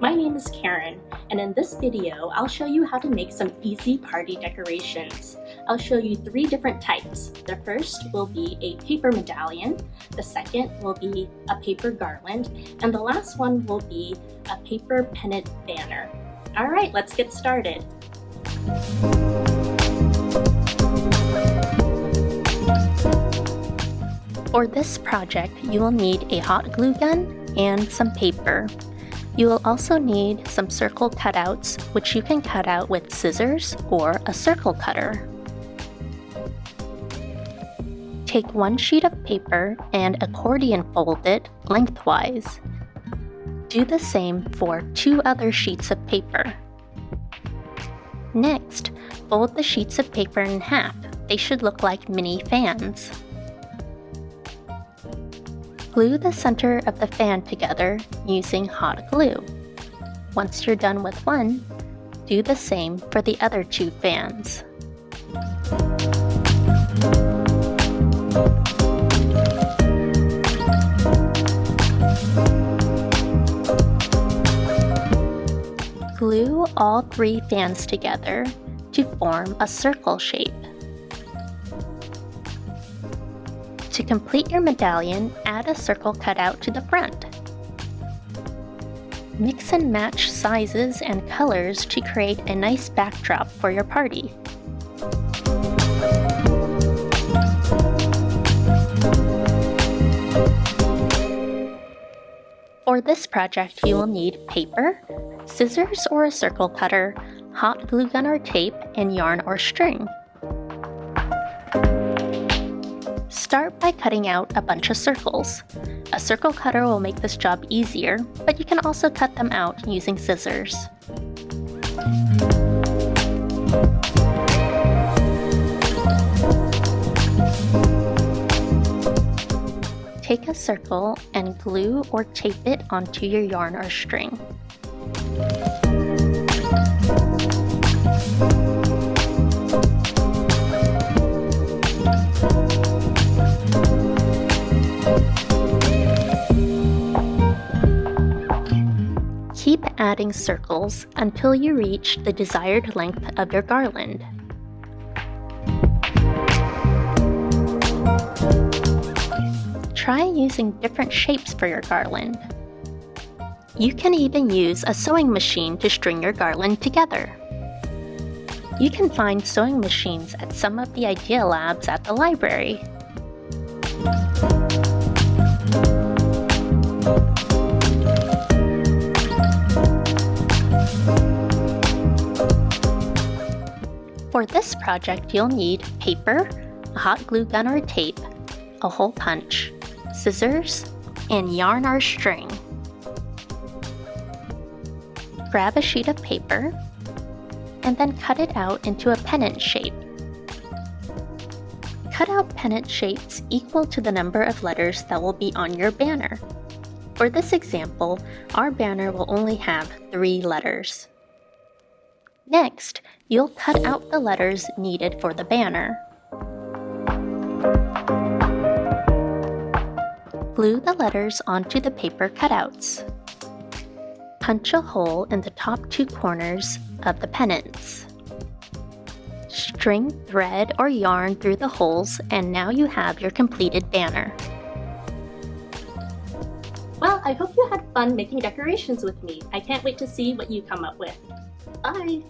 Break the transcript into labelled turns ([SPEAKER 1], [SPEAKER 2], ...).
[SPEAKER 1] My name is Karen, and in this video, I'll show you how to make some easy party decorations. I'll show you 3 different types. The first will be a paper medallion, the second will be a paper garland, and the last one will be a paper pennant banner. Alright, let's get started. For this project, you will need a hot glue gun and some paper. You will also need some circle cutouts, which you can cut out with scissors or a circle cutter. Take 1 sheet of paper and accordion fold it lengthwise. Do the same for 2 other sheets of paper. Next, fold the sheets of paper in half. They should look like mini fans. Glue the center of the fan together using hot glue. Once you're done with one, do the same for the other 2 fans. Glue all 3 fans together to form a circle shape. To complete your medallion, add a circle cutout to the front. Mix and match sizes and colors to create a nice backdrop for your party. For this project, you will need paper, scissors or a circle cutter, hot glue gun or tape, and yarn or string. Start by cutting out a bunch of circles. A circle cutter will make this job easier, but you can also cut them out using scissors. Take a circle and glue or tape it onto your yarn or string. Keep adding circles until you reach the desired length of your garland. Try using different shapes for your garland. You can even use a sewing machine to string your garland together. You can find sewing machines at some of the Idea Labs at the library. For this project, you'll need paper, a hot glue gun or tape, a hole punch, scissors, and yarn or string. Grab a sheet of paper and then cut it out into a pennant shape. Cut out pennant shapes equal to the number of letters that will be on your banner. For this example, our banner will only have 3 letters. Next, you'll cut out the letters needed for the banner. Glue the letters onto the paper cutouts. Punch a hole in the top 2 corners of the pennants. String thread or yarn through the holes, and now you have your completed banner. Well, I hope you had fun making decorations with me. I can't wait to see what you come up with. Bye!